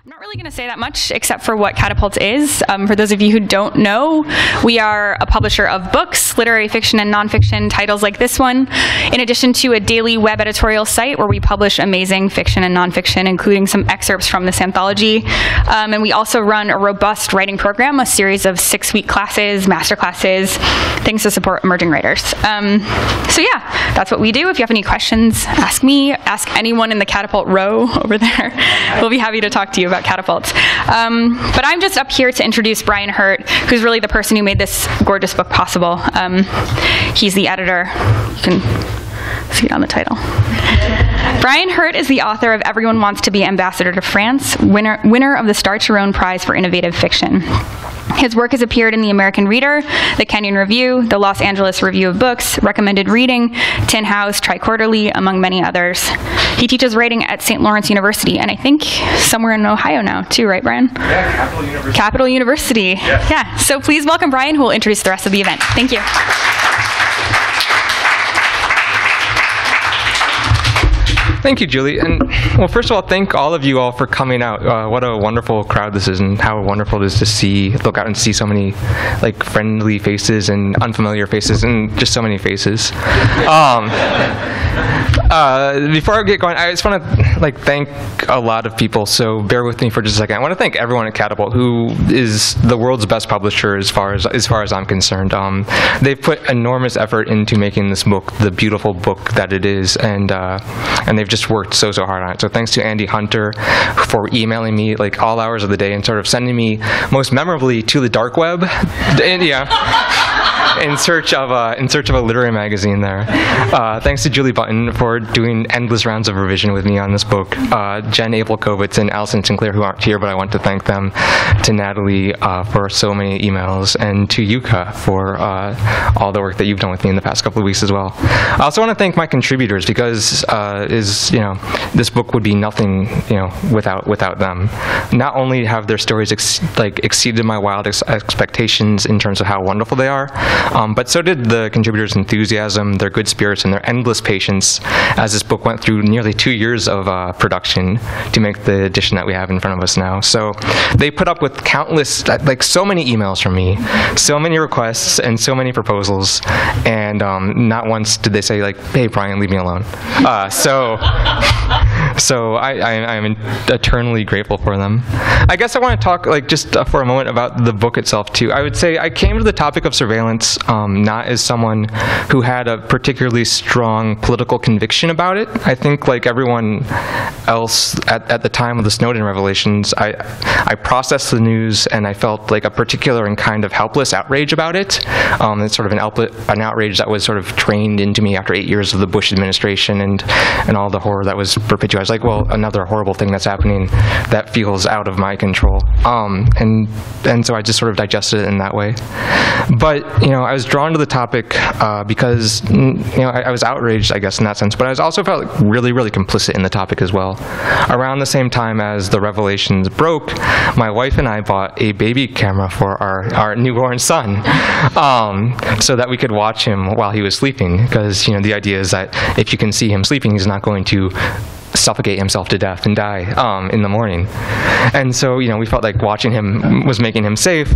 I'm not really going to say that much except for what Catapult is. For those of you who don't know, we are a publisher of books, literary fiction and nonfiction titles like this one, in addition to a daily web editorial site where we publish amazing fiction and nonfiction, including some excerpts from this anthology. And we also run a robust writing program, a series of 6-week classes, master classes, things to support emerging writers. So yeah, that's what we do. If you have any questions, ask me, ask anyone in the Catapult row over there. We'll be happy to talk to you about Catapult. But I'm just up here to introduce Brian Hurt, who's really the person who made this gorgeous book possible. He's the editor. You can see it on the title. Brian Hurt is the author of Everyone Wants to be Ambassador to France, winner of the Star Chiron Prize for Innovative Fiction. His work has appeared in The American Reader, The Kenyon Review, The Los Angeles Review of Books, Recommended Reading, Tin House, Tri-Quarterly, among many others. He teaches writing at St. Lawrence University, and I think somewhere in Ohio now, too, right, Brian? Yeah, Capital University. Capital University. Yes. Yeah, so please welcome Brian, who will introduce the rest of the event. Thank you. Thank you, Julie. And well, first of all, thank all of you all for coming out. What a wonderful crowd this is, and how wonderful it is to look out and see so many like friendly faces and unfamiliar faces, and just so many faces. Before I get going, I just want to thank a lot of people. So bear with me for just a second. I want to thank everyone at Catapult, who is the world's best publisher as far as I'm concerned. They've put enormous effort into making this book the beautiful book that it is, and they've just worked so hard on it. So thanks to Andy Hunter for emailing me like all hours of the day and sort of sending me most memorably to the dark web, and, in search of a literary magazine there. Thanks to Julie Button for doing endless rounds of revision with me on this book. Jen Abelkovitz and Allison Sinclair, who aren't here, but I want to thank them. To Natalie for so many emails, and to Yuka for all the work that you've done with me in the past couple of weeks as well. I also want to thank my contributors, because this book would be nothing without them. Not only have their stories exceeded my wildest expectations in terms of how wonderful they are, but so did the contributors' enthusiasm, their good spirits, and their endless patience as this book went through nearly 2 years of production to make the edition that we have in front of us now. So they put up with countless, so many emails from me, so many requests, and so many proposals, and not once did they say, hey, Brian, leave me alone. So I am eternally grateful for them. I guess I want to talk just for a moment about the book itself too. I would say I came to the topic of surveillance not as someone who had a particularly strong political conviction about it. I think like everyone else at the time of the Snowden revelations, I processed the news and I felt like a particular and kind of helpless outrage about it. It's sort of an outrage that was sort of trained into me after 8 years of the Bush administration and all the horror that was perpetuated. I was like, well, another horrible thing that's happening that feels out of my control. And so I just sort of digested it in that way. But, I was drawn to the topic because, I was outraged, I guess, in that sense. But I also felt really, really complicit in the topic as well. Around the same time as the revelations broke, my wife and I bought a baby camera for our newborn son so that we could watch him while he was sleeping. Because, the idea is that if you can see him sleeping, he's not going to suffocate himself to death and die in the morning. And so, we felt like watching him was making him safe,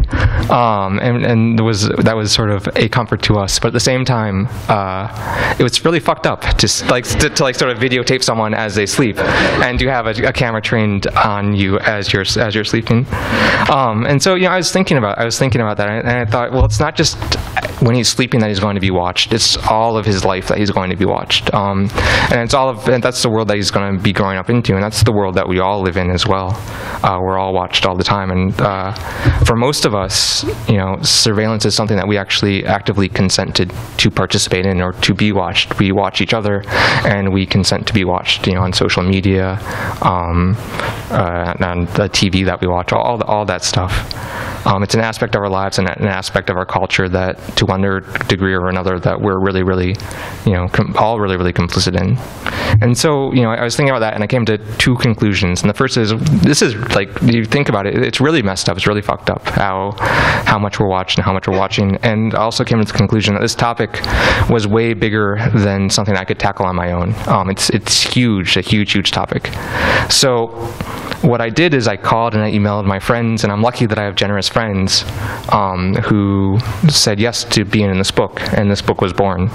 and that was sort of a comfort to us. But at the same time, it was really fucked up to sort of videotape someone as they sleep, and to have a camera trained on you as you're sleeping. And so, I was thinking about that, and I thought, well, it's not just when he's sleeping that he's going to be watched. It's all of his life that he's going to be watched, and that's the world that he's going to be growing up into, and that's the world that we all live in as well. We're all watched all the time, and for most of us, surveillance is something that we actually actively consented to participate in or to be watched. We watch each other, and we consent to be watched, on social media, on the TV that we watch, all that stuff. It's an aspect of our lives and an aspect of our culture that, to one degree or another, that we're really, really, all really, really complicit in. And so, I was thinking about that, and I came to two conclusions. And the first is, this is you think about it, it's really messed up. It's really fucked up how much we're watched and how much we're watching. And I also came to the conclusion that this topic was way bigger than something I could tackle on my own. It's huge, a huge, huge topic. So what I did is I called and I emailed my friends, and I'm lucky that I have generous friends who said yes to being in this book, and this book was born.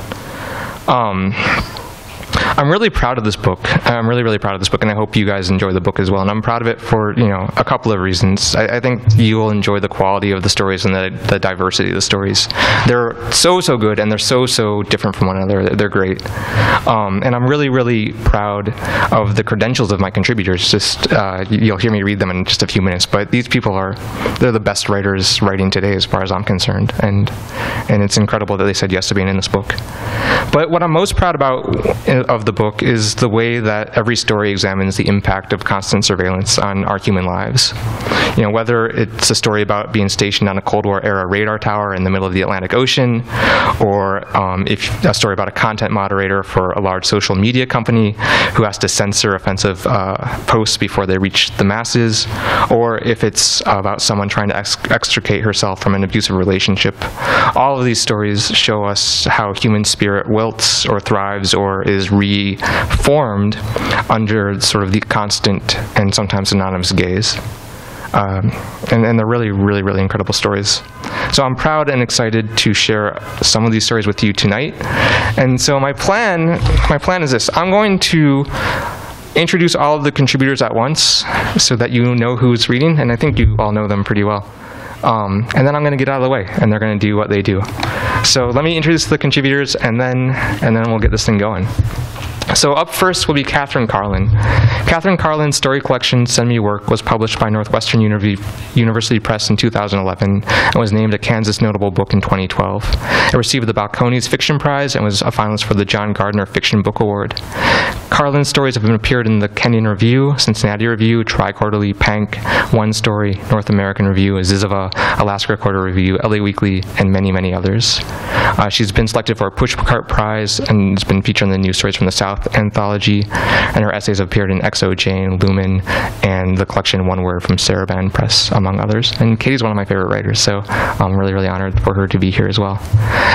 I'm really proud of this book. I'm really, really proud of this book, and I hope you guys enjoy the book as well. And I'm proud of it for, a couple of reasons. I think you will enjoy the quality of the stories and the diversity of the stories. They're so good, and they're so different from one another. They're great. And I'm really, really proud of the credentials of my contributors. You'll hear me read them in just a few minutes, but these people they're the best writers writing today as far as I'm concerned. And it's incredible that they said yes to being in this book. But what I'm most proud about of the book is the way that every story examines the impact of constant surveillance on our human lives. Whether it's a story about being stationed on a Cold War era radar tower in the middle of the Atlantic Ocean, or if a story about a content moderator for a large social media company who has to censor offensive posts before they reach the masses, or if it's about someone trying to extricate herself from an abusive relationship. All of these stories show us how human spirit wilts or thrives or is reformed under sort of the constant and sometimes anonymous gaze. And they're really, really, really incredible stories. So I'm proud and excited to share some of these stories with you tonight. And so my plan is this. I'm going to introduce all of the contributors at once so that you know who's reading, and I think you all know them pretty well. And then I'm going to get out of the way, and they're going to do what they do. So let me introduce the contributors, and then we'll get this thing going. So up first will be Katherine Karlin. Katherine Karlin's story collection, Send Me Work, was published by Northwestern University Press in 2011 and was named a Kansas Notable Book in 2012. It received the Balcones Fiction Prize and was a finalist for the John Gardner Fiction Book Award. Karlin's stories have appeared in the Kenyon Review, Cincinnati Review, Tri-Quarterly, Pank, One Story, North American Review, Ziziva, Alaska Quarter Review, LA Weekly, and many, many others. She's been selected for a Pushcart Prize and has been featured in the News Stories from the South anthology, and her essays have appeared in Exo Jane, Lumen, and the collection One Word from Saraban Press, among others. And Katie's one of my favorite writers, so I'm really, really honored for her to be here as well.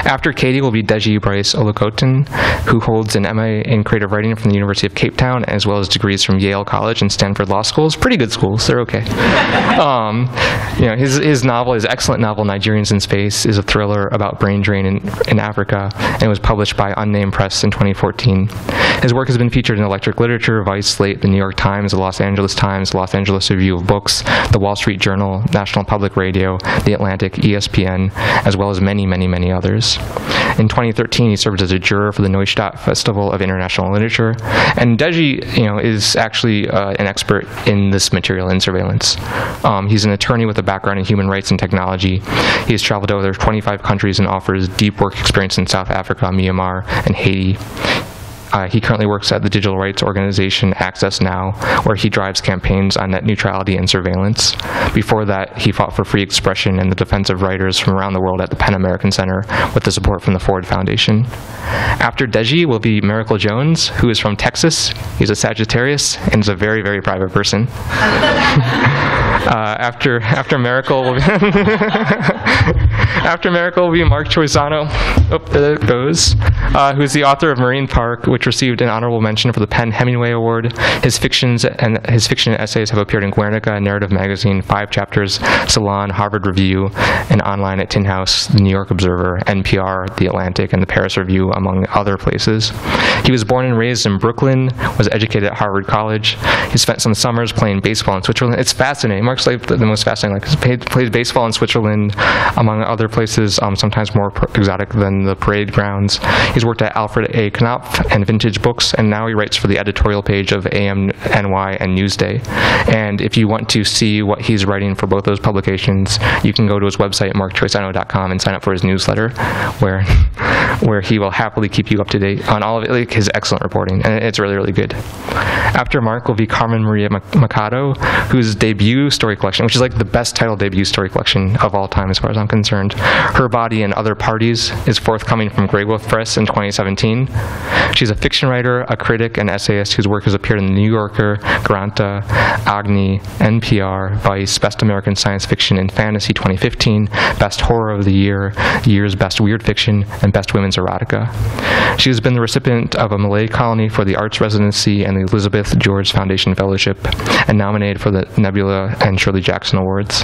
After Katie will be Deji Bryce Olukotun, who holds an MA in creative writing from the University of Cape Town, as well as degrees from Yale College and Stanford Law Schools. Pretty good schools, they're okay. His excellent novel, Nigerians in Space, is a thriller about brain drain in Africa, and it was published by Unnamed Press in 2014. His work has been featured in Electric Literature, Vice, Slate, the New York Times, the Los Angeles Times, Los Angeles Review of Books, the Wall Street Journal, National Public Radio, The Atlantic, ESPN, as well as many, many, many others. In 2013, he served as a juror for the Neustadt Festival of International Literature. And Deji, is actually an expert in this material in surveillance. He's an attorney with a background in human rights and technology. He has traveled to over 25 countries and offers deep work experience in South Africa, Myanmar, and Haiti. He currently works at the digital rights organization Access Now, where he drives campaigns on net neutrality and surveillance. Before that, he fought for free expression and the defense of writers from around the world at the PEN American Center with the support from the Ford Foundation. After Deji will be Miracle Jones, who is from Texas. He's a Sagittarius and is a very, very private person. After Miracle will be after Miracle will be Mark Chiusano, there it goes, who's the author of Marine Park, which received an honorable mention for the PEN Hemingway Award. His fiction and essays have appeared in Guernica, Narrative Magazine, 5 Chapters, Salon, Harvard Review, and online at Tin House, The New York Observer, NPR, The Atlantic, and the Paris Review, among other places. He was born and raised in Brooklyn, was educated at Harvard College. He spent some summers playing baseball in Switzerland. It's fascinating. Mark's like the most fascinating. He plays baseball in Switzerland, among other places, sometimes more exotic than the parade grounds. He's worked at Alfred A. Knopf and Vintage Books, and now he writes for the editorial page of AMNY and Newsday. And if you want to see what he's writing for both those publications, you can go to his website, markchiusano.com, and sign up for his newsletter, where he will happily keep you up to date on all of it, like his excellent reporting, and it's really, really good. After Mark will be Carmen Maria Machado, whose debut story collection, which is like the best titled debut story collection of all time as far as I'm concerned, Her Body and Other Parties, is forthcoming from Grey Wolf Press in 2017. She's a fiction writer, a critic, and essayist whose work has appeared in The New Yorker, Granta, Agni, NPR, Vice, Best American Science Fiction and Fantasy 2015, Best Horror of the Year, Year's Best Weird Fiction, and Best Women's Erotica. She has been the recipient of a Malay colony for the Arts Residency and the Elizabeth George Foundation Fellowship, and nominated for the Nebula and Shirley Jackson Awards.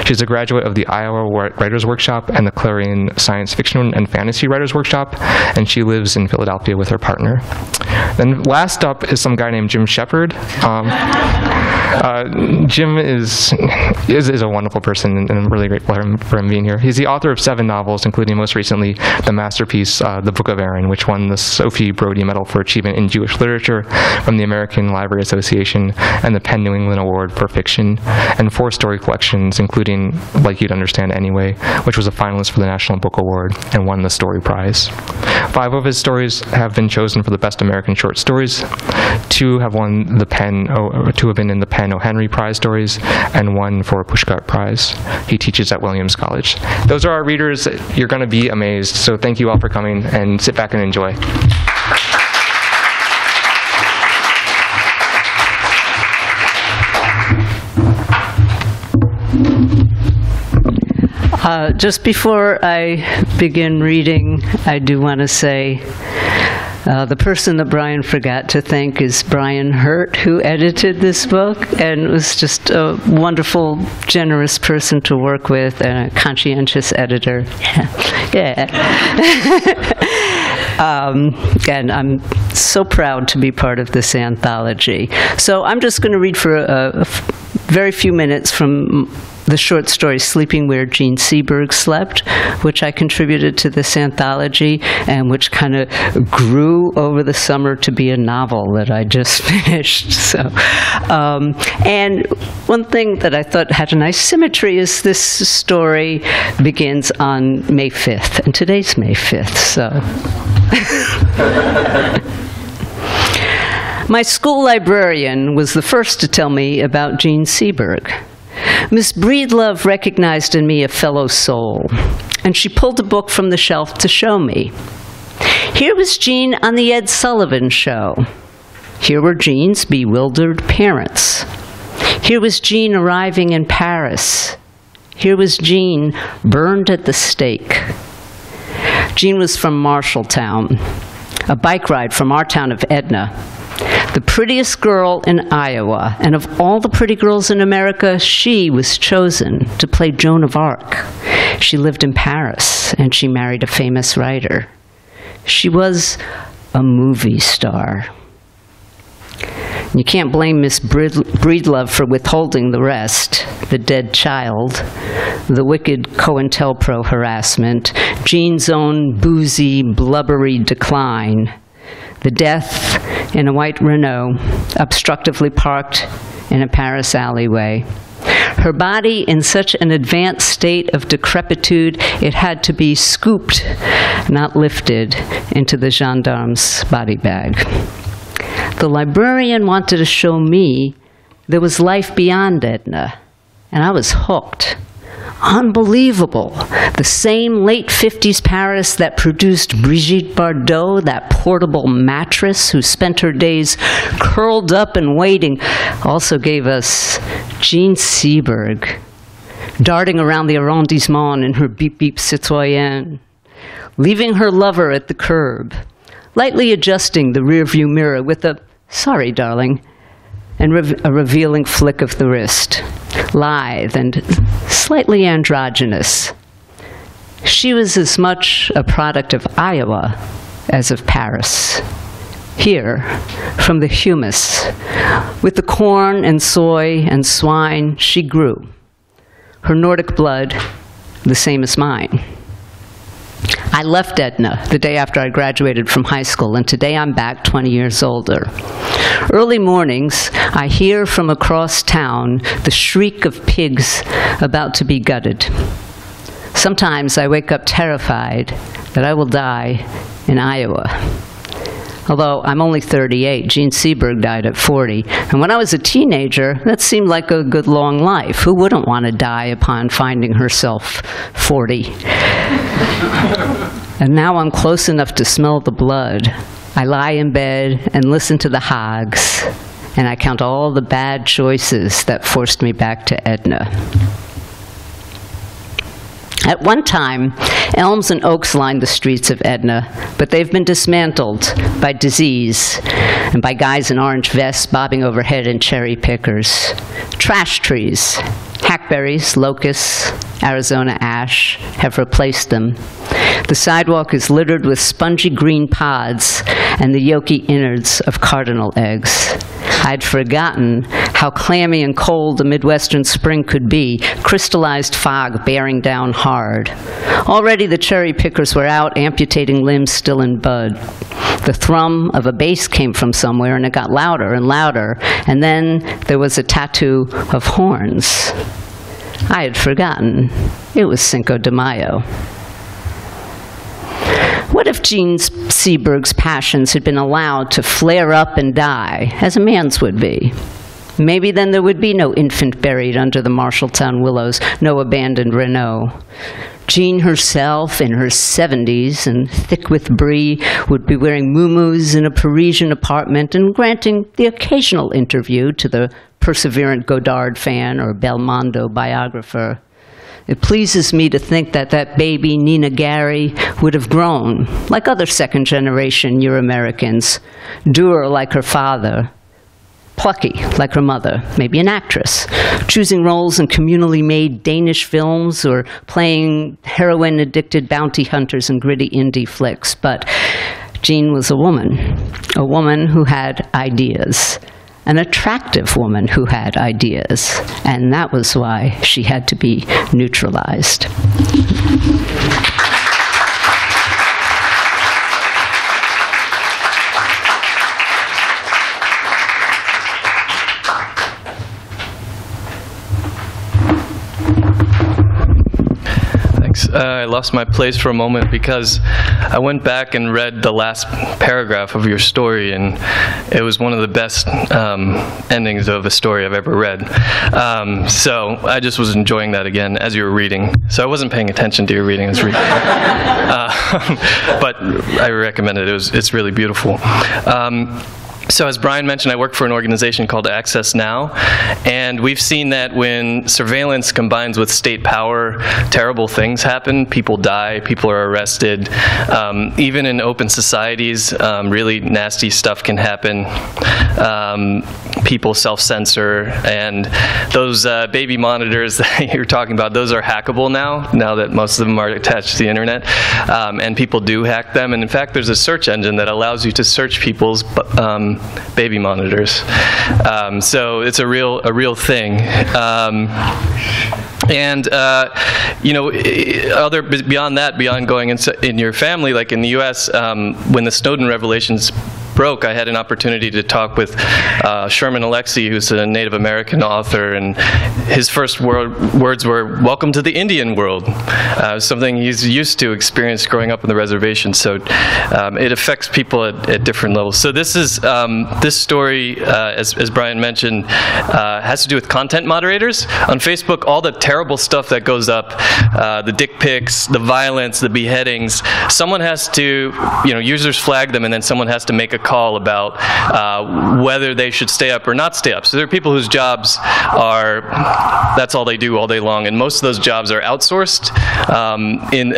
She's a graduate of the Iowa Writers Workshop and the Clarion Science Fiction and Fantasy Writers Workshop, and she lives in Philadelphia with her partner. Then last up is some guy named Jim Shepard. Jim is a wonderful person, and I'm really grateful for him being here. He's the author of 7 novels, including most recently the masterpiece, The Book of Aron, which won the Sophie Brody Medal for Achievement in Jewish Literature from the American Library Association and the Penn New England Award for Fiction, and 4 story collections, including Like You'd Understand Anyway, which was a finalist for the National Book Award and won the Story Prize. 5 of his stories have been chosen for the Best American Short Stories. 2 have won the Penn, 2 have been in the Penn O. Henry Prize stories, and 1 for a Pushcart Prize. He teaches at Williams College. Those are our readers. You're going to be amazed. So thank you all for coming, and sit back and enjoy. Just before I begin reading, I do want to say the person that Brian forgot to thank is Brian Hurt, who edited this book and was just a wonderful, generous person to work with and a conscientious editor. Yeah. And I'm so proud to be part of this anthology. So I'm just going to read for a very few minutes from the short story Sleeping Where Gene Seberg Slept, which I contributed to this anthology and which kind of grew over the summer to be a novel that I just finished. So, and one thing that I thought had a nice symmetry is this story begins on May 5th, and today's May 5th, so. My school librarian was the first to tell me about Gene Seberg. Miss Breedlove recognized in me a fellow soul, and she pulled a book from the shelf to show me. Here was Gene on the Ed Sullivan Show. Here were Gene's bewildered parents. Here was Gene arriving in Paris. Here was Gene burned at the stake. Gene was from Marshalltown, a bike ride from our town of Edna. The prettiest girl in Iowa, and of all the pretty girls in America, she was chosen to play Joan of Arc. She lived in Paris, and she married a famous writer. She was a movie star. You can't blame Miss Breedlove for withholding the rest: the dead child, the wicked COINTELPRO harassment, Gene's own boozy, blubbery decline, the death in a white Renault, obstructively parked in a Paris alleyway. Her body in such an advanced state of decrepitude, it had to be scooped, not lifted, into the gendarme's body bag. The librarian wanted to show me there was life beyond Edna, and I was hooked. Unbelievable. The same late 50s Paris that produced Brigitte Bardot, that portable mattress who spent her days curled up and waiting, also gave us Gene Seberg, darting around the arrondissement in her beep-beep citoyenne, leaving her lover at the curb, lightly adjusting the rearview mirror with a "sorry, darling," and a revealing flick of the wrist, lithe and slightly androgynous. She was as much a product of Iowa as of Paris. Here, from the humus, with the corn and soy and swine she grew. Her Nordic blood, the same as mine. I left Edna the day after I graduated from high school, and today I'm back 20 years older. Early mornings, I hear from across town the shriek of pigs about to be gutted. Sometimes I wake up terrified that I will die in Iowa. Although I'm only 38, Gene Seberg died at 40. And when I was a teenager, that seemed like a good long life. Who wouldn't want to die upon finding herself 40? And now I'm close enough to smell the blood. I lie in bed and listen to the hogs, and I count all the bad choices that forced me back to Edna. At one time, elms and oaks lined the streets of Edna, but they've been dismantled by disease and by guys in orange vests bobbing overhead in cherry pickers. Trash trees, hackberries, locusts, Arizona ash have replaced them. The sidewalk is littered with spongy green pods and the yolky innards of cardinal eggs. I'd forgotten how clammy and cold the Midwestern spring could be, crystallized fog bearing down hard. Already the cherry pickers were out, amputating limbs still in bud. The thrum of a bass came from somewhere, and it got louder and louder, and then there was a tattoo of horns. I had forgotten. It was Cinco de Mayo. What if Gene Seberg's passions had been allowed to flare up and die, as a man's would be? Maybe then there would be no infant buried under the Marshalltown willows, no abandoned Renault. Jean herself, in her 70s and thick with brie, would be wearing muumuus in a Parisian apartment and granting the occasional interview to the perseverant Godard fan or Belmondo biographer. It pleases me to think that that baby, Nina Gary, would have grown, like other second-generation Euro-Americans, dour like her father, plucky like her mother, maybe an actress, choosing roles in communally made Danish films or playing heroin-addicted bounty hunters in gritty indie flicks. But Jean was a woman who had ideas, an attractive woman who had ideas, and that was why she had to be neutralized. I lost my place for a moment because I went back and read the last paragraph of your story, and it was one of the best endings of a story I've ever read. So I just was enjoying that again as you were reading. So I wasn't paying attention to your reading. I was reading. But I recommend it. It's really beautiful. So as Brian mentioned, I work for an organization called Access Now, and we've seen that when surveillance combines with state power, terrible things happen. People die, people are arrested. Even in open societies, really nasty stuff can happen. People self-censor, and those baby monitors that you're talking about, those are hackable now that most of them are attached to the internet, and people do hack them. And in fact, there's a search engine that allows you to search people's baby monitors. So it's a real thing. You know, beyond going in your family, like in the U.S., when the Snowden revelations broke, I had an opportunity to talk with Sherman Alexie, who's a Native American author, and his first words were, "Welcome to the Indian world," something he's used to experience growing up on the reservation. So it affects people at different levels. So this story, as Brian mentioned, has to do with content moderators. On Facebook, all the terrible stuff that goes up, the dick pics, the violence, the beheadings, someone has to, users flag them, and then someone has to make a call about whether they should stay up or not stay up. So there are people whose jobs are, that's all they do all day long, and most of those jobs are outsourced. In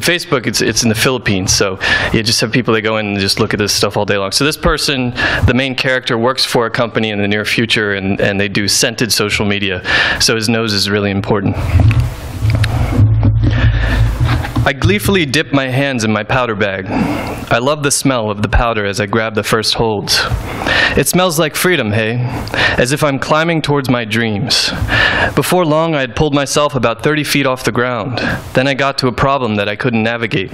Facebook, it's in the Philippines, so you just have people that go in and just look at this stuff all day long. So this person, the main character, works for a company in the near future, and they do scented social media. So his nose is really important. I gleefully dip my hands in my powder bag. I love the smell of the powder as I grab the first holds. It smells like freedom, hey? As if I'm climbing towards my dreams. Before long, I had pulled myself about 30 feet off the ground. Then I got to a problem that I couldn't navigate.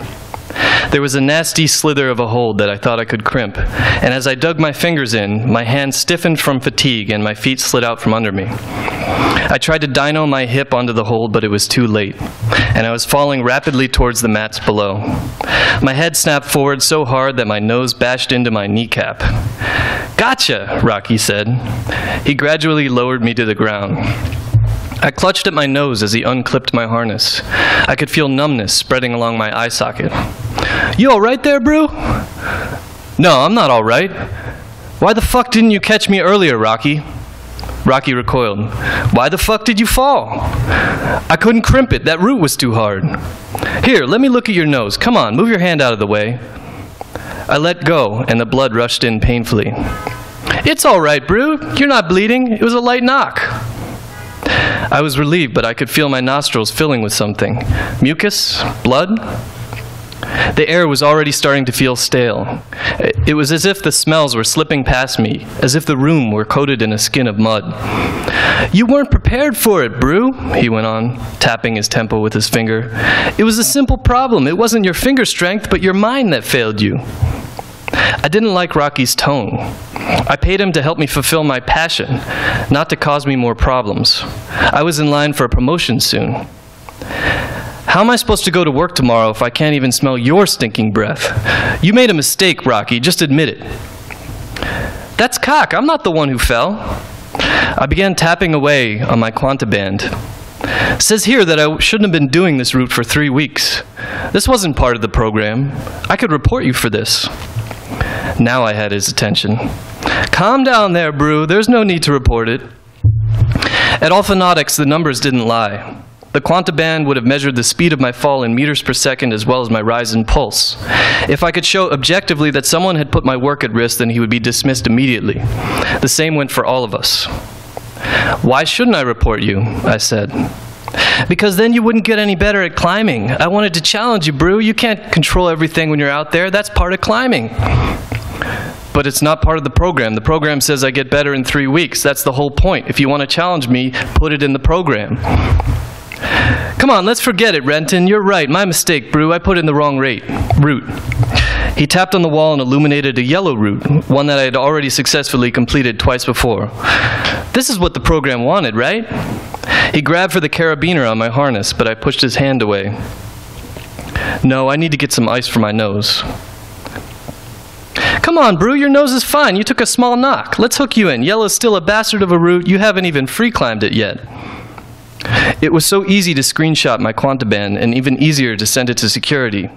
There was a nasty slither of a hold that I thought I could crimp, and as I dug my fingers in, my hands stiffened from fatigue and my feet slid out from under me. I tried to dyno my hip onto the hold, but it was too late, and I was falling rapidly towards the mats below. My head snapped forward so hard that my nose bashed into my kneecap. "Gotcha," Rocky said. He gradually lowered me to the ground. I clutched at my nose as he unclipped my harness. I could feel numbness spreading along my eye socket. "You all right there, Brew?" "No, I'm not all right. Why the fuck didn't you catch me earlier, Rocky?" Rocky recoiled. Why the fuck did you fall? I couldn't crimp it. That root was too hard. Here, let me look at your nose. Come on, move your hand out of the way. I let go, and the blood rushed in painfully. It's all right, Brew. You're not bleeding. It was a light knock. I was relieved, but I could feel my nostrils filling with something. Mucus? Blood? The air was already starting to feel stale. It was as if the smells were slipping past me, as if the room were coated in a skin of mud. You weren't prepared for it, Brew, he went on, tapping his temple with his finger. It was a simple problem. It wasn't your finger strength, but your mind that failed you. I didn't like Rocky's tone. I paid him to help me fulfill my passion, not to cause me more problems. I was in line for a promotion soon. How am I supposed to go to work tomorrow if I can't even smell your stinking breath? You made a mistake, Rocky. Just admit it. That's cock. I'm not the one who fell. I began tapping away on my quanta band. It says here that I shouldn't have been doing this route for 3 weeks. This wasn't part of the program. I could report you for this. Now I had his attention. Calm down there, Brew. There's no need to report it. At Olukotun, the numbers didn't lie. The quanta band would have measured the speed of my fall in meters per second as well as my rise in pulse. If I could show objectively that someone had put my work at risk, then he would be dismissed immediately. The same went for all of us. Why shouldn't I report you? I said. Because then you wouldn't get any better at climbing. I wanted to challenge you, Brew. You can't control everything when you're out there. That's part of climbing. But it's not part of the program. The program says I get better in 3 weeks. That's the whole point. If you want to challenge me, put it in the program. Come on, let's forget it, Renton. You're right. My mistake, Brew. I put in the wrong route. He tapped on the wall and illuminated a yellow route, one that I had already successfully completed twice before. This is what the program wanted, right? He grabbed for the carabiner on my harness, but I pushed his hand away. No, I need to get some ice for my nose. Come on, Brew, your nose is fine. You took a small knock. Let's hook you in. Yellow's still a bastard of a route. You haven't even free-climbed it yet. It was so easy to screenshot my quanta band and even easier to send it to security.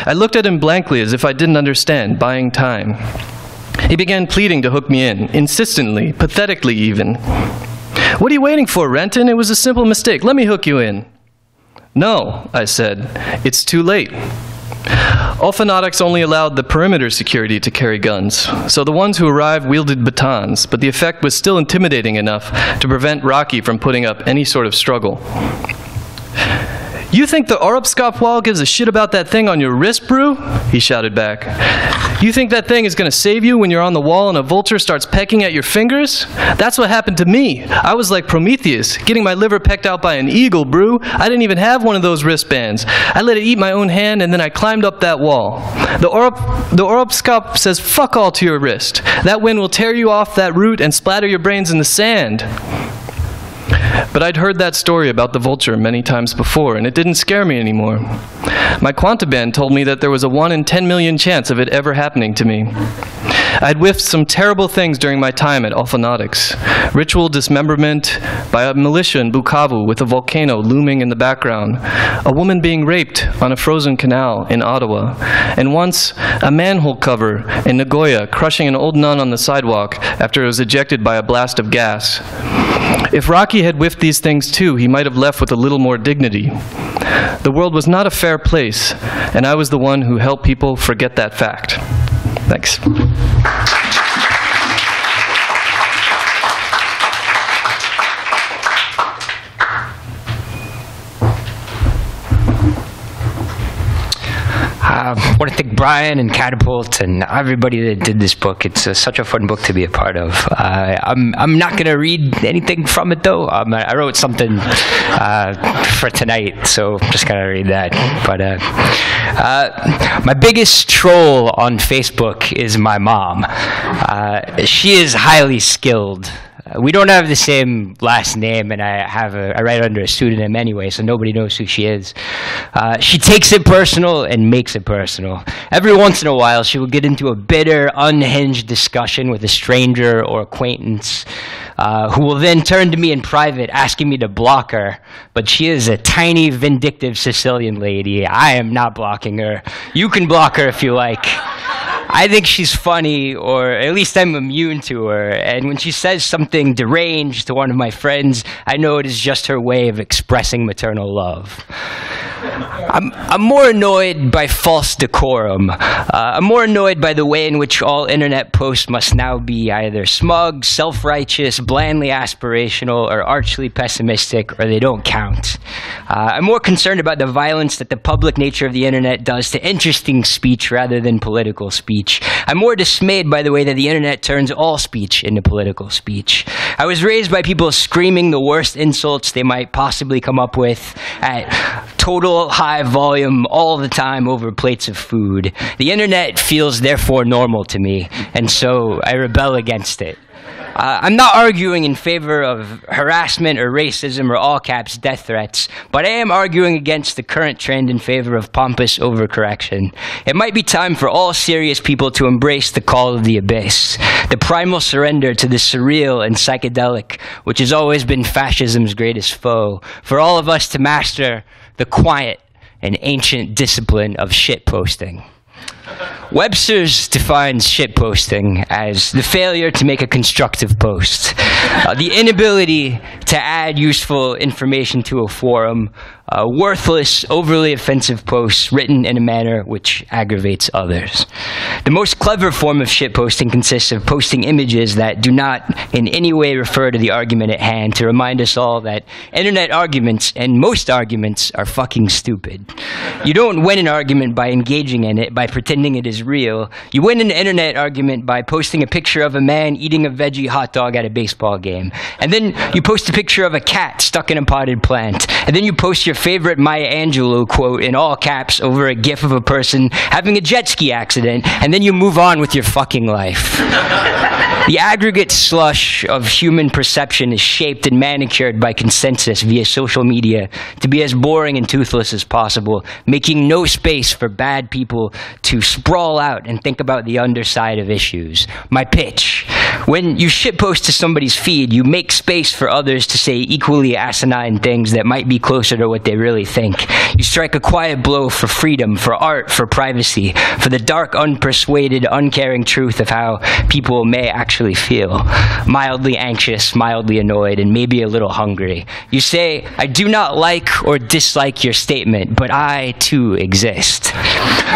I looked at him blankly as if I didn't understand, buying time. He began pleading to hook me in, insistently, pathetically even. What are you waiting for, Renton? It was a simple mistake. Let me hook you in. No, I said. It's too late. Olukotun only allowed the perimeter security to carry guns, so the ones who arrived wielded batons, but the effect was still intimidating enough to prevent Rocky from putting up any sort of struggle. You think the Orupskop wall gives a shit about that thing on your wrist, Brew? He shouted back. You think that thing is going to save you when you're on the wall and a vulture starts pecking at your fingers? That's what happened to me. I was like Prometheus, getting my liver pecked out by an eagle, Brew. I didn't even have one of those wristbands. I let it eat my own hand and then I climbed up that wall. The Orupskop says fuck all to your wrist. That wind will tear you off that route and splatter your brains in the sand. But I'd heard that story about the vulture many times before, and it didn't scare me anymore. My quanta band told me that there was a 1 in 10 million chance of it ever happening to me. I'd whiffed some terrible things during my time at Olukotun. Ritual dismemberment by a militia in Bukavu with a volcano looming in the background, a woman being raped on a frozen canal in Ottawa, and once a manhole cover in Nagoya crushing an old nun on the sidewalk after it was ejected by a blast of gas. If Rocky had whiffed these things too, he might have left with a little more dignity. The world was not a fair place, and I was the one who helped people forget that fact. Thanks. I want to thank Brian and Catapult and everybody that did this book. It's such a fun book to be a part of. I'm not going to read anything from it, though. I wrote something for tonight, so I'm just going to read that. But my biggest troll on Facebook is my mom. She is highly skilled. We don't have the same last name, and I write under a pseudonym anyway, so nobody knows who she is. She takes it personal and makes it personal. Every once in a while, she will get into a bitter, unhinged discussion with a stranger or acquaintance, who will then turn to me in private, asking me to block her. But she is a tiny, vindictive Sicilian lady. I am not blocking her. You can block her if you like. I think she's funny, or at least I'm immune to her. And when she says something deranged to one of my friends, I know it is just her way of expressing maternal love. I'm more annoyed by false decorum. I'm more annoyed by the way in which all internet posts must now be either smug, self-righteous, blandly aspirational, or archly pessimistic, or they don't count. I'm more concerned about the violence that the public nature of the internet does to interesting speech rather than political speech. I'm more dismayed by the way that the internet turns all speech into political speech. I was raised by people screaming the worst insults they might possibly come up with at total high volume all the time over plates of food. The internet feels therefore normal to me, and so I rebel against it. I'm not arguing in favor of harassment or racism or all caps death threats, but I am arguing against the current trend in favor of pompous overcorrection. It might be time for all serious people to embrace the call of the abyss, the primal surrender to the surreal and psychedelic, which has always been fascism's greatest foe, for all of us to master the quiet and ancient discipline of shitposting. Webster's defines shitposting as the failure to make a constructive post, the inability to add useful information to a forum, worthless, overly offensive posts written in a manner which aggravates others. The most clever form of shitposting consists of posting images that do not in any way refer to the argument at hand, to remind us all that internet arguments, and most arguments, are fucking stupid. You don't win an argument by engaging in it, by pretending it is real. You win an internet argument by posting a picture of a man eating a veggie hot dog at a baseball game. And then you post a picture of a cat stuck in a potted plant. And then you post your favorite Maya Angelou quote in all caps over a gif of a person having a jet ski accident. And then you move on with your fucking life. The aggregate slush of human perception is shaped and manicured by consensus via social media to be as boring and toothless as possible, making no space for bad people to sprawl out and think about the underside of issues. My pitch: when you shitpost to somebody's feed, you make space for others to say equally asinine things that might be closer to what they really think. You strike a quiet blow for freedom, for art, for privacy, for the dark, unpersuaded, uncaring truth of how people may actually feel. Mildly anxious, mildly annoyed, and maybe a little hungry. You say, I do not like or dislike your statement, but I too exist.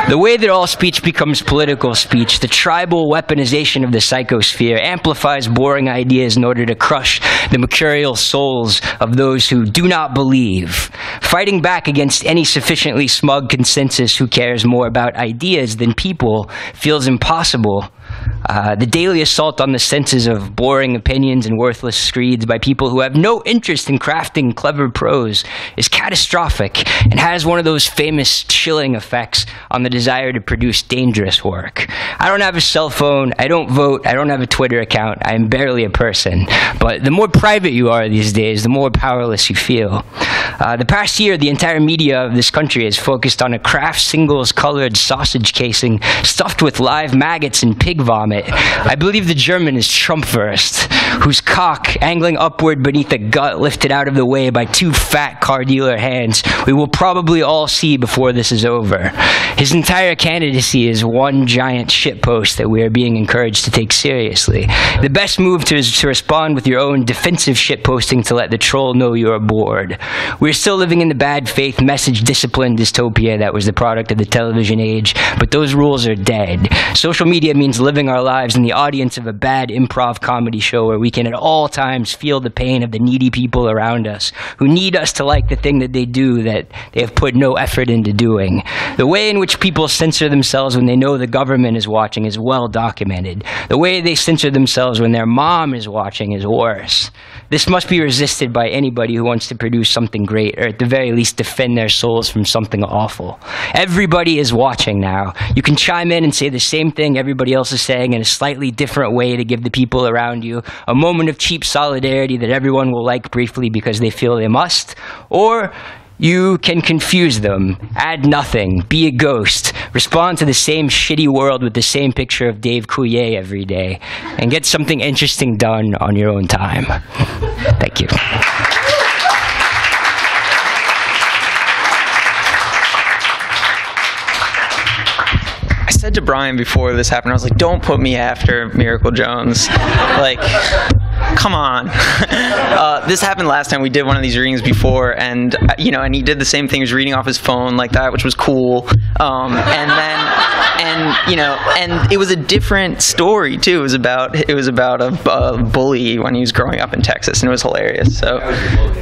The way that all speech becomes political speech, the tribal weaponization of the psychosphere, amplifies boring ideas in order to crush the mercurial souls of those who do not believe. Fighting back against any sufficiently smug consensus who cares more about ideas than people feels impossible. The daily assault on the senses of boring opinions and worthless screeds by people who have no interest in crafting clever prose is catastrophic and has one of those famous chilling effects on the desire to produce dangerous work. I don't have a cell phone, I don't vote, I don't have a Twitter account, I am barely a person. But the more private you are these days, the more powerless you feel. The past year, the entire media of this country has focused on a Kraft Singles-colored sausage casing stuffed with live maggots and pig vomit. I believe the German is Trumpwurst, whose cock, angling upward beneath a gut lifted out of the way by two fat car dealer hands, we will probably all see before this is over. His entire candidacy is one giant shitpost that we are being encouraged to take seriously. The best move is to respond with your own defensive shitposting to let the troll know you are bored. We're still living in the bad faith, message discipline dystopia that was the product of the television age, but those rules are dead. Social media means living our lives in the audience of a bad improv comedy show where we can at all times feel the pain of the needy people around us who need us to like the thing that they do that they have put no effort into doing. The way in which people censor themselves when they know the government is watching is well documented. The way they censor themselves when their mom is watching is worse. This must be resisted by anybody who wants to produce something great, or at the very least defend their souls from something awful. Everybody is watching now. You can chime in and say the same thing everybody else is saying in a slightly different way to give the people around you a moment of cheap solidarity that everyone will like briefly because they feel they must. Or you can confuse them, add nothing, be a ghost, respond to the same shitty world with the same picture of Dave Coulier every day, and get something interesting done on your own time. Thank you. I said to Brian before this happened. I was like, don't put me after Miracle Jones. Like, come on. This happened last time. We did one of these readings before, and and he did the same thing. He was reading off his phone like that, which was cool. And it was a different story too. It was about a bully when he was growing up in Texas, and it was hilarious. So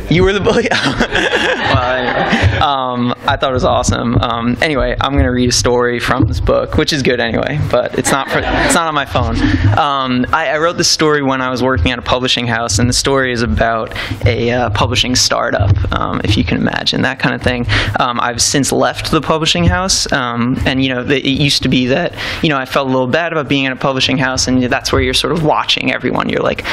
you were the bully. Well, anyway, I thought it was awesome. Anyway, I'm gonna read a story from this book, which is good anyway, but it's not on my phone. I wrote this story when I was working at a publishing house, and the story is about a publishing startup, if you can imagine that kind of thing. I've since left the publishing house, and it used to be that I felt a little bad about being in a publishing house, and that's where you're sort of watching everyone. You're like,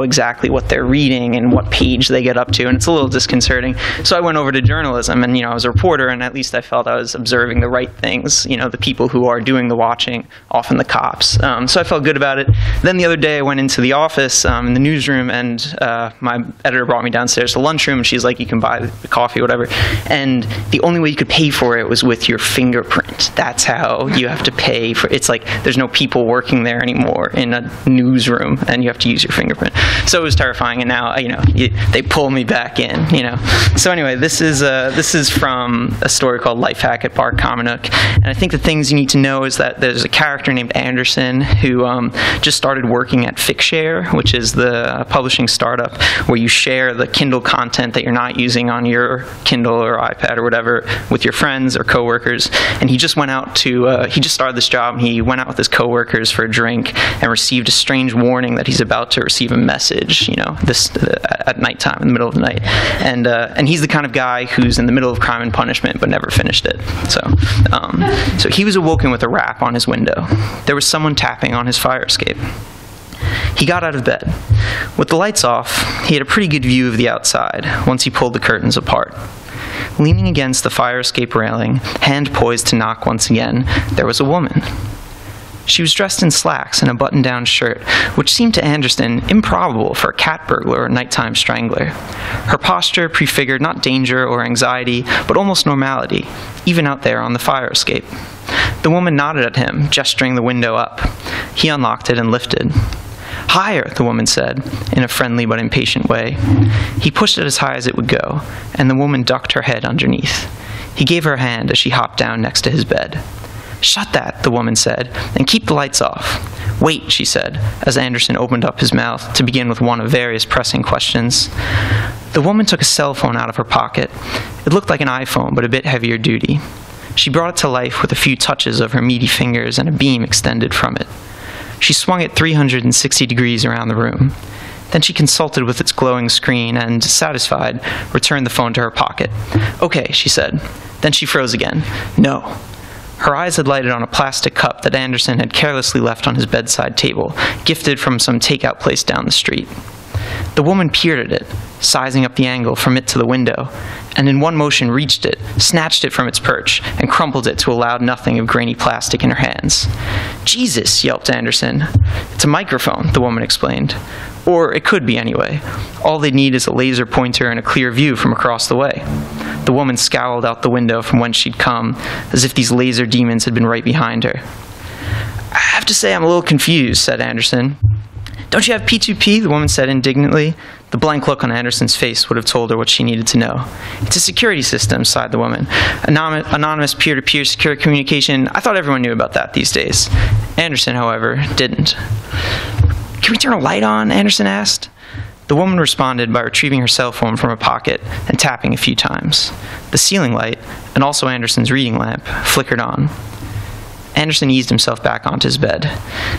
exactly what they're reading and what page they get up to, and it's a little disconcerting. So I went over to journalism, and I was a reporter, and at least I felt I was observing the right things. The people who are doing the watching, often the cops. So I felt good about it. Then the other day I went into the office in the newsroom, and my editor brought me downstairs to the lunchroom, and she's like, you can buy the coffee, whatever. And the only way you could pay for it was with your fingerprint. That's how you have to pay for it. It's like there's no people working there anymore in a newsroom, and you have to use your fingerprint. So it was terrifying, and now they pull me back in. So anyway, this is from a story called Life Hack at Bar Kamenuk, and I think the things you need to know is that there's a character named Anderson who just started working at Fixshare, which is the publishing startup where you share the Kindle content that you're not using on your Kindle or iPad or whatever with your friends or coworkers. And he just went out to he just started this job, and he went out with his coworkers for a drink and received a strange warning that he's about to receive a message, at nighttime, in the middle of the night. And he's the kind of guy who's in the middle of Crime and Punishment but never finished it. So he was awoken with a rap on his window. There was someone tapping on his fire escape. He got out of bed. With the lights off, he had a pretty good view of the outside once he pulled the curtains apart. Leaning against the fire escape railing, hand poised to knock once again, there was a woman. She was dressed in slacks and a button-down shirt, which seemed to Anderson improbable for a cat burglar or nighttime strangler. Her posture prefigured not danger or anxiety, but almost normality, even out there on the fire escape. The woman nodded at him, gesturing the window up. He unlocked it and lifted. "Higher," the woman said, in a friendly but impatient way. He pushed it as high as it would go, and the woman ducked her head underneath. He gave her a hand as she hopped down next to his bed. "Shut that," the woman said, "and keep the lights off." "Wait," she said, as Anderson opened up his mouth to begin with one of various pressing questions. The woman took a cell phone out of her pocket. It looked like an iPhone, but a bit heavier duty. She brought it to life with a few touches of her meaty fingers and a beam extended from it. She swung it 360 degrees around the room. Then she consulted with its glowing screen and, satisfied, returned the phone to her pocket. "Okay," she said. Then she froze again. "No." Her eyes had lighted on a plastic cup that Anderson had carelessly left on his bedside table, gifted from some takeout place down the street. The woman peered at it, sizing up the angle from it to the window, and in one motion reached it, snatched it from its perch, and crumpled it to a loud nothing of grainy plastic in her hands. "Jesus," yelped Anderson. "It's a microphone," the woman explained. "Or it could be anyway. All they need is a laser pointer and a clear view from across the way." The woman scowled out the window from whence she'd come, as if these laser demons had been right behind her. "I have to say I'm a little confused," said Anderson. "Don't you have P2P?" the woman said indignantly. The blank look on Anderson's face would have told her what she needed to know. "It's a security system," sighed the woman. "Anonymous peer-to-peer secure communication. I thought everyone knew about that these days." Anderson, however, didn't. "Can we turn a light on?" Anderson asked. The woman responded by retrieving her cell phone from her pocket and tapping a few times. The ceiling light, and also Anderson's reading lamp, flickered on. Anderson eased himself back onto his bed.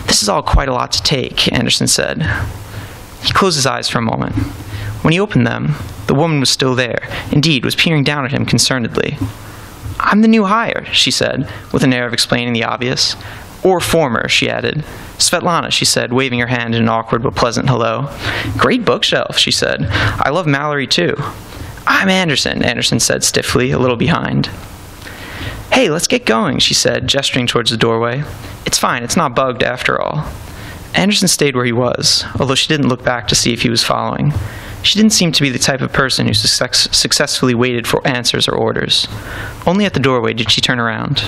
"This is all quite a lot to take," Anderson said. He closed his eyes for a moment. When he opened them, the woman was still there, indeed, was peering down at him concernedly. "I'm the new hire," she said, with an air of explaining the obvious. "Or former," she added. "Svetlana," she said, waving her hand in an awkward but pleasant hello. "Great bookshelf," she said. "I love Mallory, too." "I'm Anderson," Anderson said stiffly, a little behind. "Hey, let's get going," she said, gesturing towards the doorway. "It's fine, it's not bugged after all." Anderson stayed where he was, although she didn't look back to see if he was following. She didn't seem to be the type of person who successfully waited for answers or orders. Only at the doorway did she turn around.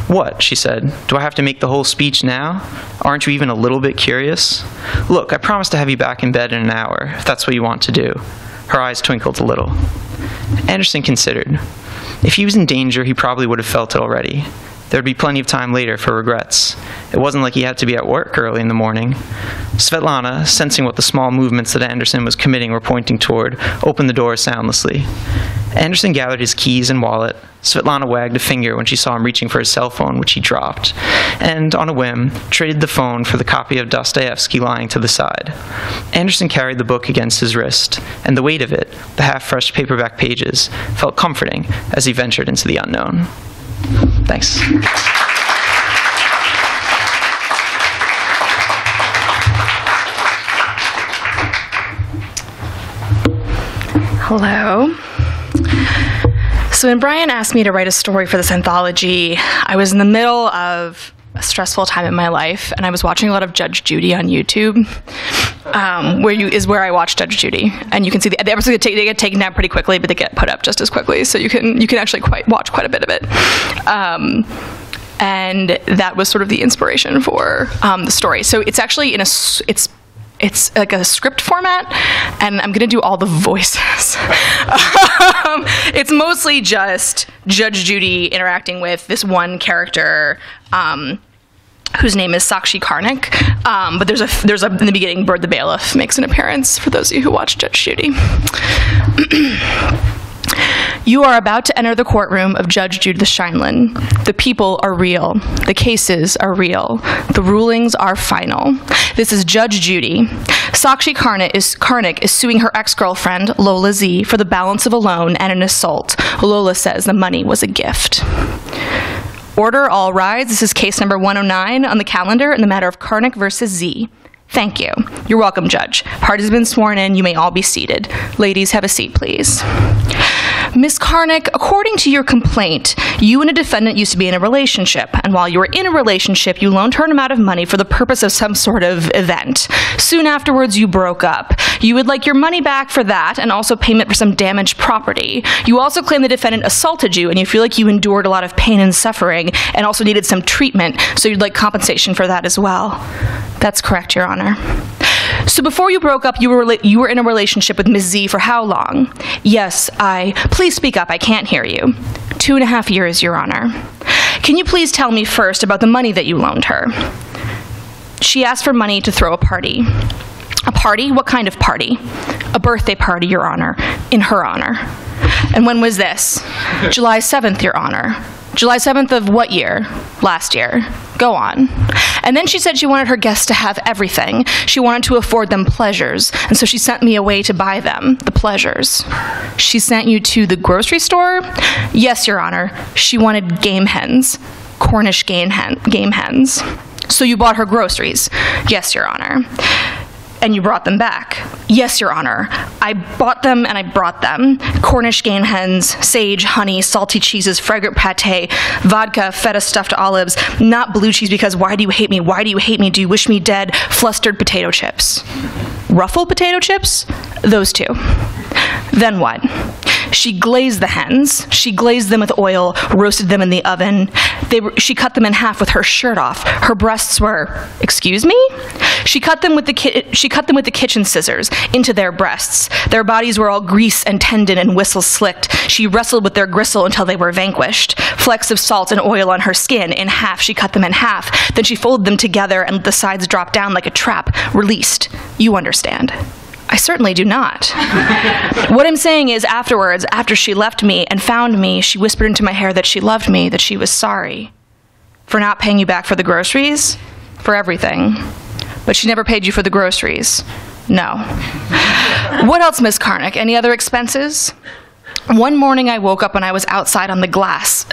"What?" she said. "Do I have to make the whole speech now? Aren't you even a little bit curious? Look, I promise to have you back in bed in an hour, if that's what you want to do." Her eyes twinkled a little. Anderson considered. If he was in danger, he probably would have felt it already. There would be plenty of time later for regrets. It wasn't like he had to be at work early in the morning. Svetlana, sensing what the small movements that Anderson was committing were pointing toward, opened the door soundlessly. Anderson gathered his keys and wallet. Svetlana wagged a finger when she saw him reaching for his cell phone, which he dropped, and, on a whim, traded the phone for the copy of Dostoevsky lying to the side. Anderson carried the book against his wrist, and the weight of it, the half-fresh paperback pages, felt comforting as he ventured into the unknown. Thanks. Hello. So when Brian asked me to write a story for this anthology, I was in the middle of a stressful time in my life, and I was watching a lot of Judge Judy on YouTube, where I watch Judge Judy, and you can see the episodes they get taken down pretty quickly, but they get put up just as quickly, so you can actually watch quite a bit of it. And that was sort of the inspiration for the story. So it's actually it's like a script format, and I'm going to do all the voices. It's mostly just Judge Judy interacting with this one character whose name is Sakshi Karnik. But there's a in the beginning, Bird the Bailiff makes an appearance, for those of you who watch Judge Judy. You are about to enter the courtroom of Judge Judy the Shineland. The people are real. The cases are real. The rulings are final. This is Judge Judy. Sakshi Karnik is suing her ex-girlfriend, Lola Z, for the balance of a loan and an assault. Lola says the money was a gift. Order, all rise. This is case number 109 on the calendar in the matter of Karnik versus Z. Thank you. You're welcome, Judge. Parties have been sworn in. You may all be seated. Ladies, have a seat, please. Miss Karnik, according to your complaint, you and a defendant used to be in a relationship, and while you were in a relationship, you loaned her an amount of money for the purpose of some sort of event. Soon afterwards, you broke up. You would like your money back for that, and also payment for some damaged property. You also claim the defendant assaulted you, and you feel like you endured a lot of pain and suffering, and also needed some treatment, so you'd like compensation for that as well. That's correct, Your Honor. So before you broke up, you were in a relationship with Ms. Z for how long? Yes, Please speak up, I can't hear you. 2.5 years, Your Honor. Can you please tell me first about the money that you loaned her? She asked for money to throw a party. A party? What kind of party? A birthday party, Your Honor, in her honor. And when was this? July 7th, Your Honor. July 7th of what year? Last year. Go on. And then she said she wanted her guests to have everything. She wanted to afford them pleasures, and so she sent me away to buy them, the pleasures. She sent you to the grocery store? Yes, Your Honor. She wanted game hens, Cornish game hens. So you bought her groceries? Yes, Your Honor. And you brought them back? Yes, Your Honor. I bought them and I brought them. Cornish game hens, sage, honey, salty cheeses, fragrant pate, vodka, feta stuffed olives, not blue cheese because why do you hate me? Why do you hate me? Do you wish me dead? Flustered potato chips. Ruffled potato chips? Those two. Then what? She glazed the hens. She glazed them with oil, roasted them in the oven. She cut them in half with her shirt off. Her breasts were, excuse me? She cut them with the kitchen scissors into their breasts. Their bodies were all grease and tendon and whistles slicked. She wrestled with their gristle until they were vanquished. Flecks of salt and oil on her skin. In half, she cut them in half. Then she folded them together and let the sides drop down like a trap. Released. You understand. I certainly do not. What I'm saying is afterwards, after she left me and found me, she whispered into my hair that she loved me, that she was sorry for not paying you back for the groceries, for everything. But she never paid you for the groceries. No. What else, Miss Karnik? Any other expenses? One morning I woke up and I was outside on the grass.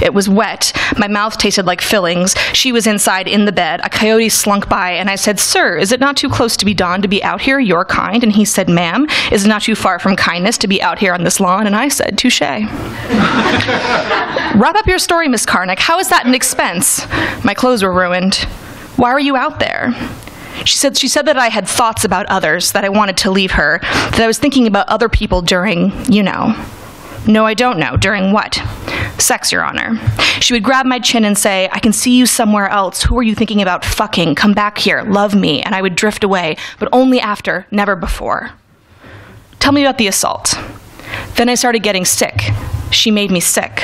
It was wet. My mouth tasted like fillings. She was inside in the bed. A coyote slunk by and I said, "Sir, is it not too close to be dawn to be out here? You're kind." And he said, "Ma'am, is it not too far from kindness to be out here on this lawn?" And I said, "Touché." Wrap up your story, Miss Karnik. How is that an expense? My clothes were ruined. Why were you out there? She said that I had thoughts about others, that I wanted to leave her, that I was thinking about other people during, No, I don't know. During what? Sex, Your Honor. She would grab my chin and say, I can see you somewhere else. Who are you thinking about fucking? Come back here. Love me. And I would drift away, but only after, never before. Tell me about the assault. Then I started getting sick. She made me sick.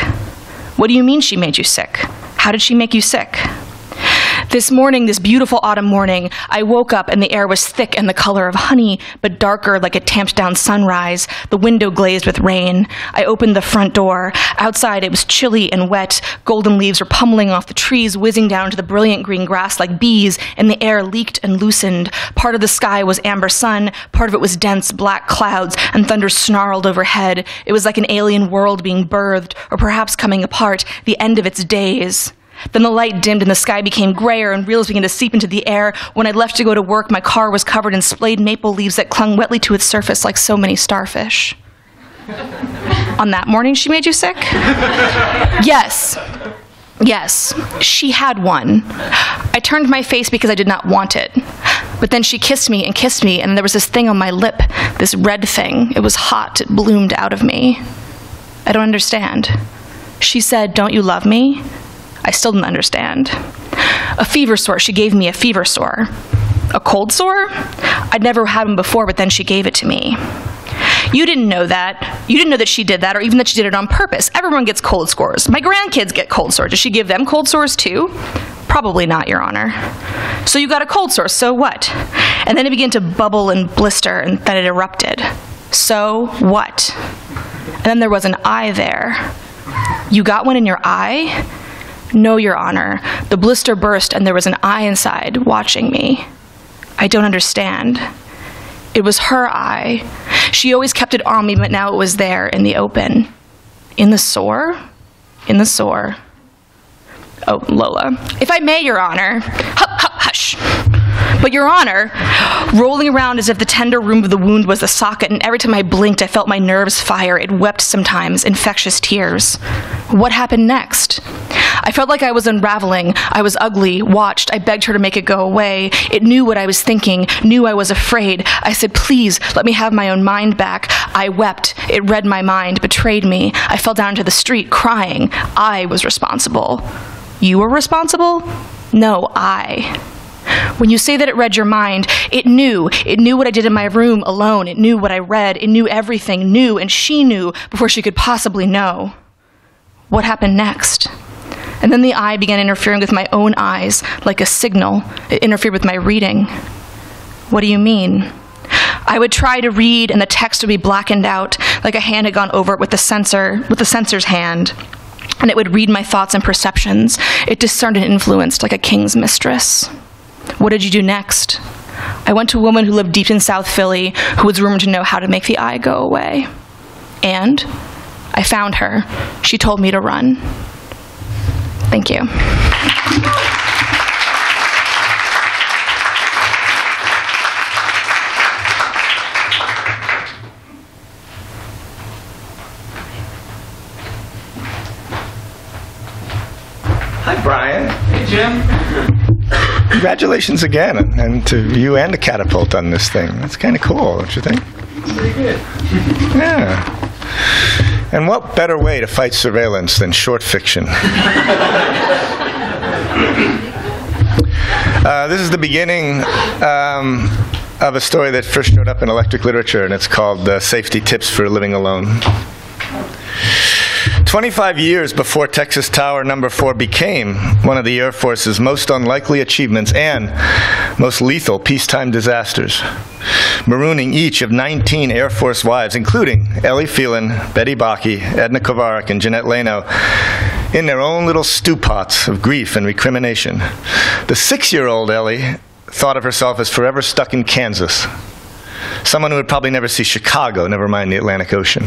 What do you mean she made you sick? How did she make you sick? This morning, this beautiful autumn morning, I woke up and the air was thick and the color of honey, but darker like a tamped down sunrise, the window glazed with rain. I opened the front door. Outside, it was chilly and wet. Golden leaves were pummeling off the trees, whizzing down to the brilliant green grass like bees, and the air leaked and loosened. Part of the sky was amber sun, part of it was dense black clouds, and thunder snarled overhead. It was like an alien world being birthed, or perhaps coming apart, the end of its days. Then the light dimmed and the sky became grayer and reels began to seep into the air. When I left to go to work, my car was covered in splayed maple leaves that clung wetly to its surface like so many starfish. On that morning, she made you sick? Yes. Yes, she had one. I turned my face because I did not want it. But then she kissed me, and there was this thing on my lip, this red thing. It was hot. It bloomed out of me. I don't understand. She said, don't you love me? I still didn't understand. A fever sore. She gave me a fever sore. A cold sore? I'd never had one before, but then she gave it to me. You didn't know that. You didn't know that she did that, or even that she did it on purpose. Everyone gets cold sores. My grandkids get cold sores. Does she give them cold sores too? Probably not, Your Honor. So you got a cold sore, so what? And then it began to bubble and blister, and then it erupted. So what? And then there was an eye there. You got one in your eye? No, Your Honor. The blister burst and there was an eye inside watching me. I don't understand. It was her eye. She always kept it on me, but now it was there in the open. In the sore? In the sore. Oh, Lola. If I may, Your Honor. Hush. But Your Honor, rolling around as if the tender room of the wound was the socket, and every time I blinked, I felt my nerves fire. It wept sometimes, infectious tears. What happened next? I felt like I was unraveling. I was ugly, watched. I begged her to make it go away. It knew what I was thinking, knew I was afraid. I said, please, let me have my own mind back. I wept. It read my mind, betrayed me. I fell down to the street, crying. I was responsible. You were responsible? No, I. When you say that it read your mind, it knew what I did in my room alone. It knew what I read. It knew everything, knew, and she knew before she could possibly know. What happened next? And then the eye began interfering with my own eyes like a signal. It interfered with my reading. What do you mean? I would try to read, and the text would be blackened out, like a hand had gone over it with the censor's hand. And it would read my thoughts and perceptions. It discerned and influenced like a king's mistress. What did you do next? I went to a woman who lived deep in South Philly, who was rumored to know how to make the eye go away. And I found her. She told me to run. Thank you. Hi, Brian. Hey, Jim. Congratulations again, and to you and the Catapult on this thing. That's kind of cool, don't you think? Pretty good. Yeah. And what better way to fight surveillance than short fiction? This is the beginning of a story that first showed up in electric literature, and it's called Safety Tips for Living Alone. 25 years before Texas Tower No. 4 became one of the Air Force's most unlikely achievements and most lethal peacetime disasters, marooning each of 19 Air Force wives, including Ellie Phelan, Betty Bakke, Edna Kovarik, and Jeanette Leno, in their own little stew pots of grief and recrimination. The 6-year-old Ellie thought of herself as forever stuck in Kansas, someone who would probably never see Chicago, never mind the Atlantic Ocean.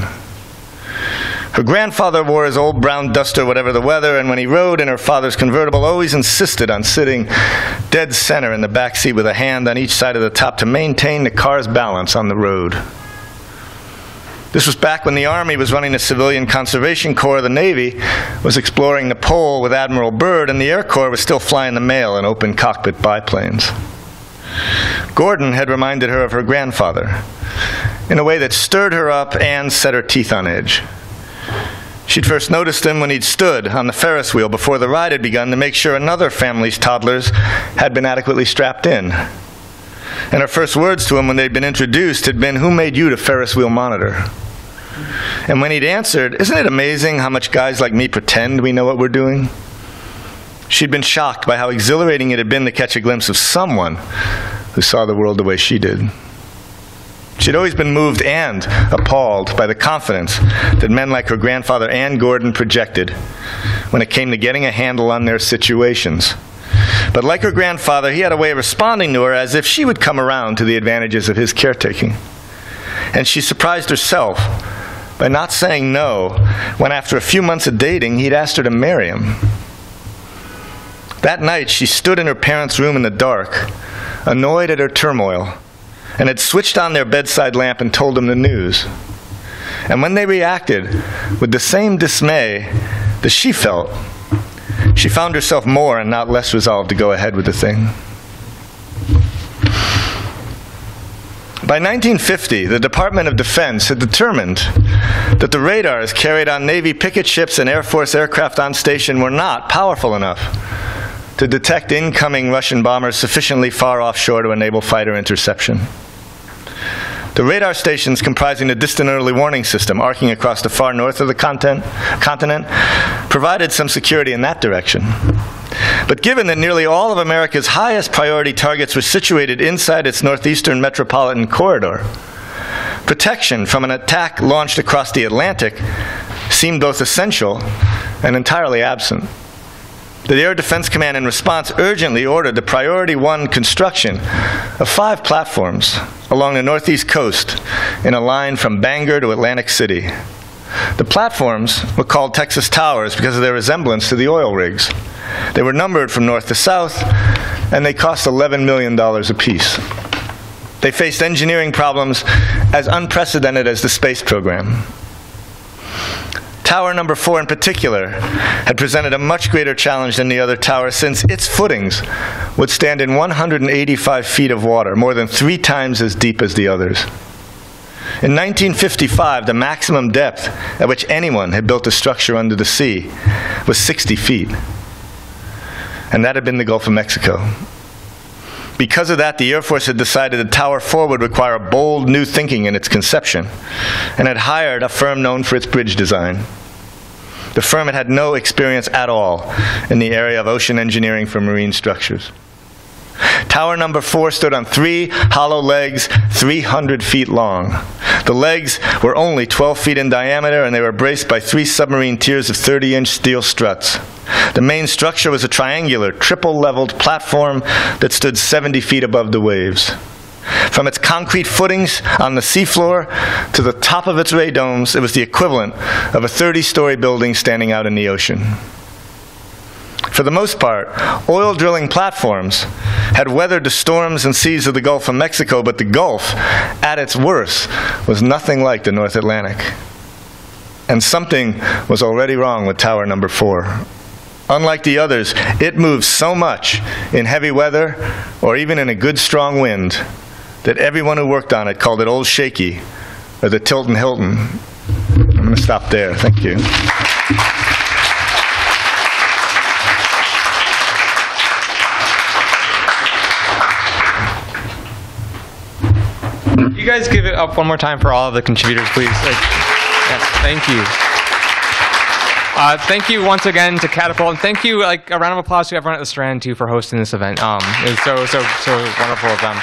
Her grandfather wore his old brown duster, whatever the weather, and when he rode in her father's convertible, always insisted on sitting dead center in the back seat with a hand on each side of the top to maintain the car's balance on the road. This was back when the Army was running the Civilian Conservation Corps, the Navy was exploring the pole with Admiral Byrd, and the Air Corps was still flying the mail in open cockpit biplanes. Gordon had reminded her of her grandfather in a way that stirred her up and set her teeth on edge. She'd first noticed him when he'd stood on the Ferris wheel before the ride had begun to make sure another family's toddlers had been adequately strapped in. And her first words to him when they'd been introduced had been, "Who made you the Ferris wheel monitor?" And when he'd answered, "Isn't it amazing how much guys like me pretend we know what we're doing?" She'd been shocked by how exhilarating it had been to catch a glimpse of someone who saw the world the way she did. She'd always been moved and appalled by the confidence that men like her grandfather and Gordon projected when it came to getting a handle on their situations. But like her grandfather, he had a way of responding to her as if she would come around to the advantages of his caretaking. And she surprised herself by not saying no when, after a few months of dating, he'd asked her to marry him. That night, she stood in her parents' room in the dark, annoyed at her turmoil, and had switched on their bedside lamp and told them the news. And when they reacted with the same dismay that she felt, she found herself more and not less resolved to go ahead with the thing. By 1950, the Department of Defense had determined that the radars carried on Navy picket ships and Air Force aircraft on station were not powerful enough to detect incoming Russian bombers sufficiently far offshore to enable fighter interception. The radar stations comprising the distant early warning system arcing across the far north of the continent provided some security in that direction. But given that nearly all of America's highest priority targets were situated inside its northeastern metropolitan corridor, protection from an attack launched across the Atlantic seemed both essential and entirely absent. The Air Defense Command, in response, urgently ordered the Priority 1 construction of 5 platforms along the northeast coast in a line from Bangor to Atlantic City. The platforms were called Texas Towers because of their resemblance to the oil rigs. They were numbered from north to south, and they cost $11 million apiece. They faced engineering problems as unprecedented as the space program. Tower number 4 in particular had presented a much greater challenge than the other towers, since its footings would stand in 185 feet of water, more than 3 times as deep as the others. In 1955, the maximum depth at which anyone had built a structure under the sea was 60 feet. And that had been the Gulf of Mexico. Because of that, the Air Force had decided that Tower 4 would require bold new thinking in its conception, and had hired a firm known for its bridge design. The firm had had no experience at all in the area of ocean engineering for marine structures. Tower number 4 stood on 3 hollow legs 300 feet long. The legs were only 12 feet in diameter, and they were braced by 3 submarine tiers of 30-inch steel struts. The main structure was a triangular, triple-leveled platform that stood 70 feet above the waves. From its concrete footings on the seafloor to the top of its ray domes, it was the equivalent of a 30-story building standing out in the ocean. For the most part, oil drilling platforms had weathered the storms and seas of the Gulf of Mexico, but the Gulf, at its worst, was nothing like the North Atlantic. And something was already wrong with Tower number 4. Unlike the others, it moved so much in heavy weather, or even in a good strong wind, that everyone who worked on it called it Old Shaky, or the Tilton Hilton. I'm going to stop there. Thank you. You guys give it up one more time for all of the contributors, please. Yes, thank you. Thank you once again to Catapult, and thank you, a round of applause to everyone at the Strand, too, for hosting this event. It was so wonderful of them.